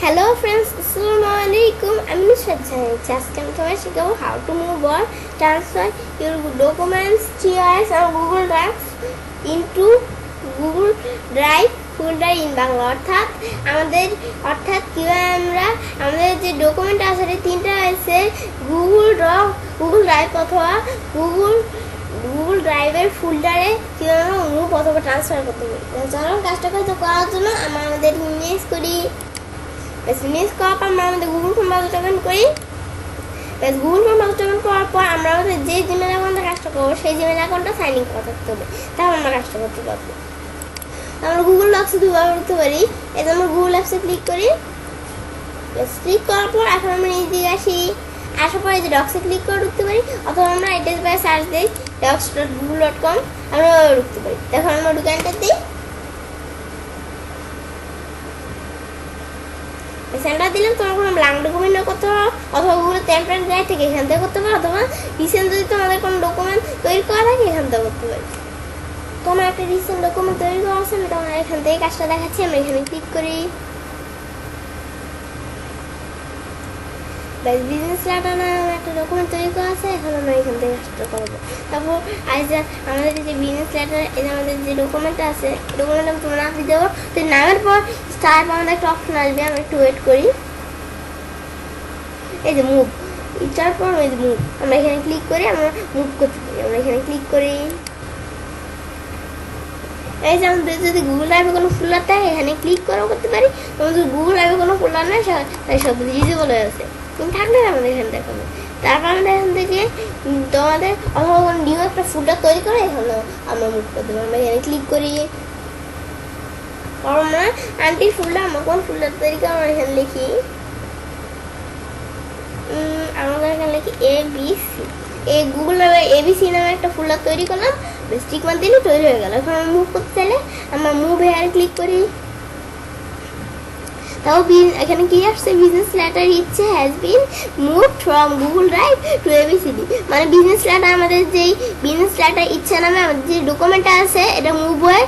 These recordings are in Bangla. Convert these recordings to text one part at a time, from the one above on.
Hello friends, Assalamualaikum. I'm Nusrat Jain. Just come to show how to move or transfer your documents, TIs or Google Drive into Google Drive folder in Bangla. অর্থাৎ কিভাবে আমরা আমাদের যে ডকুমেন্ট আছে তিনটা আছে গুগল ড্রাইভ অথবা গুগল ড্রাইভের ফোল্ডারে কিভাবে মুভ অথবা ট্রান্সফার করতে পারি। চলো কাজটা করার জন্য আমরা আমাদের ইমেজ করি। ইমেজ করার পর আমরা আমাদের গুগল ফর্ম বাস্তবায়ন করি। গুগল ফর্ম বাস্তবায়ন করার পর আমরা আমাদের যে জিমেল অ্যাকাউন্টে কাজটা করবো সেই জিমেল অ্যাকাউন্টটা সাইন ইন করা থাকতে হবে, তাহলে আমরা কাজটা করতে পারবো। আমরা গুগল ডক্সে ব্যবহার করতে পারি। এই জন্য গুগল অ্যাপসে ক্লিক করি। ক্লিক করার পর এখন আমরা নিজ দিকে আসার পরে যে ডক্সে ক্লিক করে ঢুকতে পারি, অথবা আমরা অ্যাড্রেস বাই সার্চ দিই docs.google.com, আমরা ঢুকতে পারি। দেখো আমরা ঢুকে এন্টার দিই। সেন্টার দিলাম। তোমার কোনো ব্ল্যাঙ্ক ডকুমেন্ট করতে পারো, অথবা গুগলের টেমপ্লেট গাইড থেকে এখান থেকে করতে পারো, অথবা রিসেন্ট যদি তোমাদের কোনো ডকুমেন্ট তৈরি করা থাকে এখান থেকে করতে পারি। তোমার একটা রিসেন্ট ডকুমেন্ট তৈরি করা আছে, আমি তোমার এখান থেকে কাজটা দেখাচ্ছি। আমরা এখানে ক্লিক করি। বিজনেস লেটার নামে একটা ডকুমেন্ট তৈরি করা আছে, এখন আমরা এখান থেকে কাজটা করবো। তারপর আমাদের যে বিজনেস লেটার আমাদের যে ডকুমেন্টটা আছে ডকুমেন্টটা আমি তোমার নাম দিয়ে দেবো। তো নামের পর স্টার আমাদের একটা অপশন আসবে, আমরা একটু ওয়েট করি। এই যে মুভ, ইটার পর ওই যে মুভ, আমরা এখানে ক্লিক করে আমরা মুভ করতে পারি। আমরা এখানে ক্লিক করি। এই যে আমাদের যদি গুগল ড্রাইভে কোনো ফোল্ডার থাকে এখানে ক্লিক করেও করতে পারি। তোমার যদি গুগল ড্রাইভে কোনো ফোল্ডার নেই তাই সব ডিজেবল হয়ে আছে, কিন্তু থাকলে আমাদের এখানে দেখাবে। তারপর আমাদের এখান থেকে তোমাদের অথবা কোনো নিউ একটা ফোল্ডার তৈরি করে এখানে আমরা মুভ করতে পারি। আমরা এখানে ক্লিক করি। আমরা আন্টির ফোল্ডার আমরা কোন ফোল্ডার তৈরি করে আমরা এখানে লিখি, আমাদের এখানে লিখি ABC। এই গুগল ড্রাইভে ABC নামে একটা ফোল্ডার তৈরি করলাম, বেশ টিক মার দিলে তৈরি হয়ে গেল। এখন আমরা মুভ করতে চাইলে আমরা মুভ হেয়ারে ক্লিক করি। তাও এখানে কি আসছে, বিজনেস লেটার ইচ্ছে has been moved from Google Drive to ABCD। মানে বিজনেস লেটার আমাদের যেই বিজনেস লেটার ইচ্ছা নামে আমাদের যে ডকুমেন্টটা আছে এটা মুভ হয়ে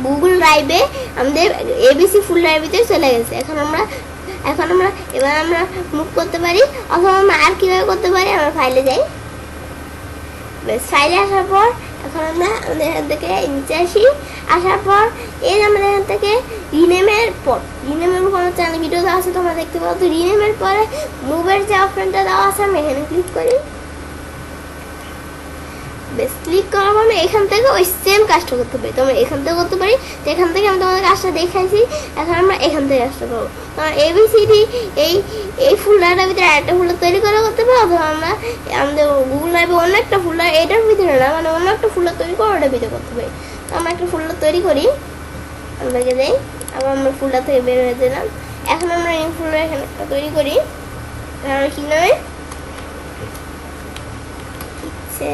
গুগল ড্রাইভে আমাদের ABC ফোল্ডারের ভিতরে চলে গেছে। এখন আমরা এবার আমরা মুভ করতে পারি, অথবা আমরা আর কীভাবে করতে পারি, আমরা ফাইলে যাই। বেশ ফাইলে আসার পর এখন আমরা আমাদের এখান থেকে নিচে আসি। আসার পর এই আমাদের এখান থেকে রিনেমের কোনো চ্যানেল ভিডিও দেওয়া আছে তোমরা দেখতে পাবো। তো রিনেমের পরে মুভের যে অপশনটা দেওয়া আছে আমি এখানে ক্লিক করি। বেশ ক্লিক করার পর আমি এখান থেকে ওই সেম কাজটা করতে পারি। তোমরা এখান থেকে করতে পারি। তো এখান থেকে আমি তোমাদের কাজটা দেখাইছি, এখন আমরা এখান থেকে কাজটা করবো। তোমার ABCD এই ফোল্ডারটার ভিতরে একটা ফোল্ডার তৈরি করে করতে পারো, অথবা আমরা আমাদের গুগল ড্রাইভে অন্য একটা ফোল্ডার এটার ভিতরে না, মানে অন্য একটা ফোল্ডার তৈরি করে ওটার ভিতরে করতে পারি। তো আমরা একটা ফোল্ডার তৈরি করি, আমরা যাই। আবার আমরা ফোল্ডার থেকে বের হয়ে দিলাম। এখন আমরা এই ফোল্ডার এখানে একটা তৈরি করি। কি নামে ইচ্ছে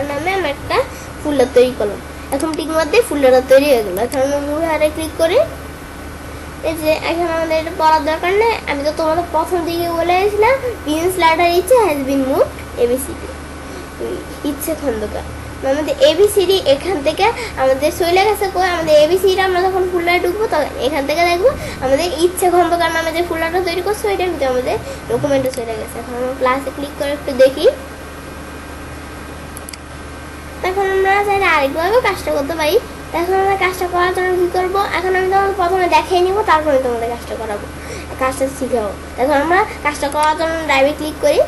নামে আমরা একটা ফোল্ডার তৈরি করলাম। এখন টিক মধ্যে ফোল্ডারটা তৈরি হয়ে গেল। এখন আমরা মুভ হারে ক্লিক করি। এই যে এখন আমাদের এটা পড়ার দরকার নেই, আমি তো তোমাদের প্রথম দিকে বলে গেছিলাম বিজনেস লেটার ইচ্ছে হ্যাজ বিন মুভড ABCD ইচ্ছে খন্দকার। আমাদের ABCD এখান থেকে আমাদের চলে গেছে। আমাদের ABCD আমরা যখন ফোল্ডারে ঢুকবো তখন এখান থেকে দেখবো আমাদের ইচ্ছে খন্দকার নামে যে ফোল্ডারটা তৈরি করছে ওইটার ভিতরে আমাদের ডকুমেন্টে চলে গেছে। এখন আমরা প্লাসে ক্লিক করে একটু দেখি। এখন আমরা চাইলে আরেকভাবেও কাজটা করতে পারি। এখন আমরা কাজটা করার জন্য কী করবো, এখন আমি তোমাদের প্রথমে দেখিয়ে নিবো, তারপরে তোমাদের কাজটা করাবো, কাজটা শিখাবো। এখন আমরা কাজটা করার জন্য ড্রাইভে ক্লিক করি।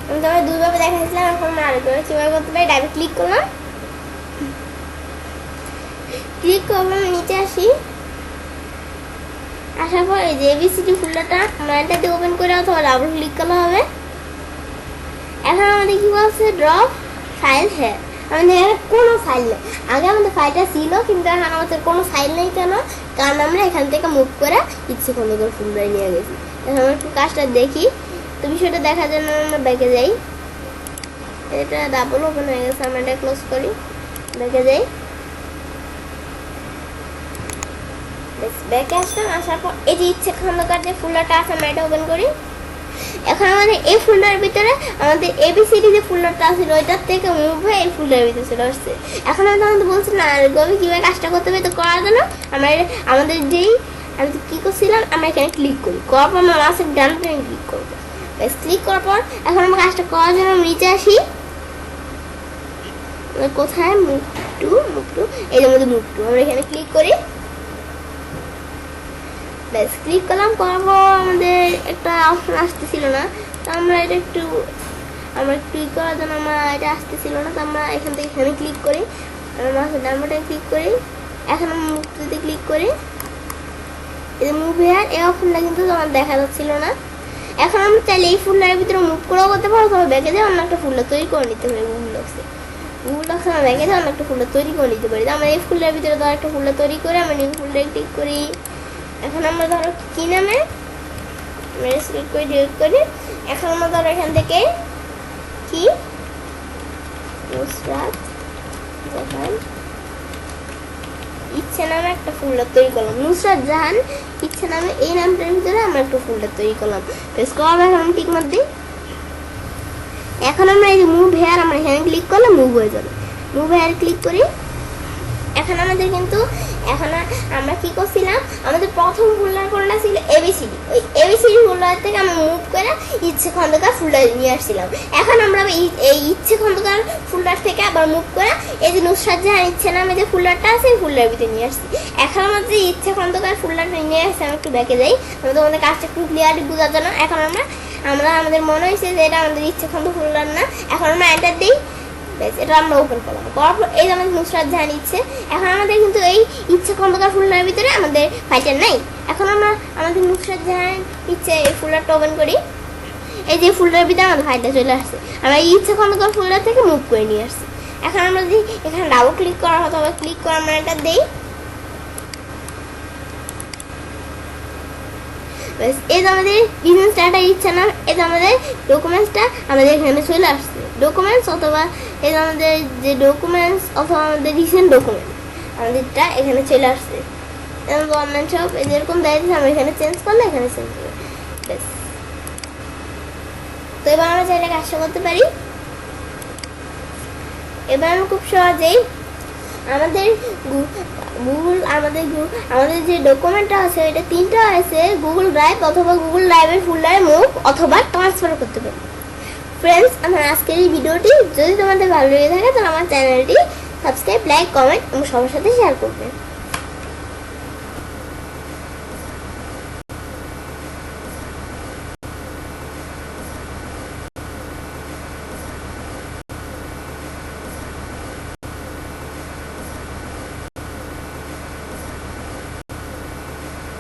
আমি তোমাদের দুইভাবে দেখাইছিলাম, এখন আমরা আরেকভাবে কীভাবে করতে পারি। ড্রাইভে ক্লিক করলাম। ক্লিক করবো, আমি নিচে আসি। আসার পর এই যে ABCD ফোল্ডারটা আমরা এটাতে ওপেন করে অথবা ডাবল ক্লিক করলে হবে। এখন আমাদের কী বলছে, ড্রপ ফাইল হ্যাঁ, আমাদের এখানে কোনো ফাইল নেই। আগে আমাদের ফাইলটা ছিল, কিন্তু এখন আমাদের কোনো ফাইল নেই। কারণ আমরা এখান থেকে মুভ করে ইচ্ছে খন্দকার ফোল্ডারে নিয়ে গেছি। এখন আমরা একটু কাজটা দেখি। তো বিষয়টা দেখার জন্য আমরা ব্যাকে যাই। এটা ডাবল ওপেন হয়ে গেছে, আমরা এটা ক্লোজ করি, ব্যাকে যাই। ব্যাকে আসলাম। আসার পর এই যে ইচ্ছে খন্দকার যে ফোল্ডারটা আছে আমরা এটা ওপেন করি। এখন আমাদের এই ফোল্ডারের ভিতরে আমাদের এবিসিডি যে ফোল্ডারটা আছে ওইটার থেকে মুভ হয়ে এই ফোল্ডারের ভিতরে চলে আসছে। এখন আমি তোমাদের বলছি না গভীর কীভাবে কাজটা করতে হবে, তো করার জন্য আমরা আমাদের যেই আমি কী করছিলাম আমরা এখানে ক্লিক করি, করার পর আমরা মাসের ডান প্লেনে ক্লিক করবো। ব্যাস ক্লিক করার পর এখন আমরা কাজটা করার জন্য নিচে আসি, কোথায় মুভ টু এর মধ্যে মুভ টু আমরা এখানে ক্লিক করি। ব্যাস ক্লিক করলাম, করার পর আমাদের একটা অপশন আসতেছিল না, তো আমরা এটা একটু ক্লিক করার জন্য আমরা এটা আসতেছিল না, তো আমরা এখান থেকে এখানে ক্লিক করি, আমরা ডান বাটনে ক্লিক করি, এখন আমরা মুভ টুতে ক্লিক করি। এই মুভ হেয়ার এই অপশনটা কিন্তু তোমার দেখা যাচ্ছিল না। এখন আমরা চাইলে এই ফোল্ডারের ভিতরে মুভ করেও করতে পারো, তবে ব্যাগে দিয়ে অন্য একটা ফোল্ডার তৈরি করে নিতে পারি। গুগল ডক্সে আমরা ব্যাগে দিয়ে অন্য একটা ফোল্ডার তৈরি করে নিতে পারি। আমরা এই ফোল্ডারের ভিতরে ধরো একটা ফোল্ডার তৈরি করে আমরা নিউ ফোল্ডারে ক্লিক করি। এখন আমরা ধরো কি নামে ক্লিক করে ডিলিট করি। এখন আমরা ধরো এখান থেকে কি নুসরাত জাহান ইচ্ছে নামে একটা ফোল্ডার তৈরি করলাম। নুসরাত জাহান ইচ্ছে নামে এই নামটার ভিতরে আমরা একটা ফোল্ডার তৈরি করলাম। এখন আমি টিক মার দিই। এখন আমরা এই যে মুভ হেয়ার আমরা এখানে ক্লিক করলে মুভ হয়ে যাবে। মুভ হেয়ার ক্লিক করি। এখন আমাদের কিন্তু এখন আমরা কি করছিলাম, আমাদের প্রথম ফোল্ডার কোনটা ছিল এবিসিডি, ওই এবিসিডি ফোল্ডার থেকে আমরা মুভ করে ইচ্ছে খন্দকার ফোল্ডারে নিয়ে আসছিলাম। এখন আমরা এই ইচ্ছে খন্দকার ফোল্ডার থেকে আবার মুভ করে এই যে নুসরাত জাহান ইচ্ছে নামে যে ফোল্ডারটা আছে এই ফোল্ডারের ভিতরে নিয়ে আসছি। এখন আমাদের যে ইচ্ছে খন্দকার ফোল্ডারটা নিয়ে আসছি, আমরা একটু ব্যাকে যাই আমাদের কাজটা একটু ক্লিয়ারলি বোঝার জন্য। এখন আমাদের মনে হয়েছে যে এটা আমাদের ইচ্ছে খন্দ ফোল্ডার না। এখন আমরা এন্টার দিই, বেশ এটা আমরা ওপেন করলাম। করার পর এই যে আমাদের নুসরাত জাহান ইচ্ছে, এখন আমাদের কিন্তু এই ইচ্ছে খন্দকার ফোল্ডারের ভিতরে আমাদের ফাইলটা নাই। এখন আমরা আমাদের নুসরাত জাহান ইচ্ছে এই ফোল্ডারটা ওপেন করি। এই যে ফোল্ডারের ভিতরে আমাদের ফাইলটা চলে আসছে, আমরা এই ইচ্ছে খন্দকার ফোল্ডার থেকে মুভ করে নিয়ে আসছি। এখন আমরা যদি এখানে ডাবল ক্লিক করা হতো, আবার ক্লিক করে আমরা এটা দিই, ব্যাস এই যে আমাদের বিজনেস ডাটা ইচ্ছে না, এই যে আমাদের ডকুমেন্টসটা আমাদের এখানে চলে আসছে। ডকুমেন্টস অথবা এই যে আমাদের যে ডকুমেন্টস অথবা আমাদের রিসেন্ট ডকুমেন্ট আমাদেরটা এখানে চলে আসছে। অনলাইন শপ এই যেরকম দায়িত্ব আমরা এখানে চেঞ্জ করলে এখানে চেঞ্জ করবো। ব্যাস তো এবার আমরা চাইলে কাজটা করতে পারি। এবার আমরা খুব সহজেই আমাদের আমাদের যে ডকুমেন্টটা আছে এটা তিনটা আছে, গুগল ড্রাইভ অথবা গুগল ড্রাইভের ফোল্ডারে মুভ অথবা ট্রান্সফার করতে পারি। ফ্রেন্ডস, আমার আজকের এই ভিডিওটি যদি তোমাদের ভালো লেগে থাকে তাহলে আমার চ্যানেলটি সাবস্ক্রাইব, লাইক, কমেন্ট এবং সবার সাথে শেয়ার করবে।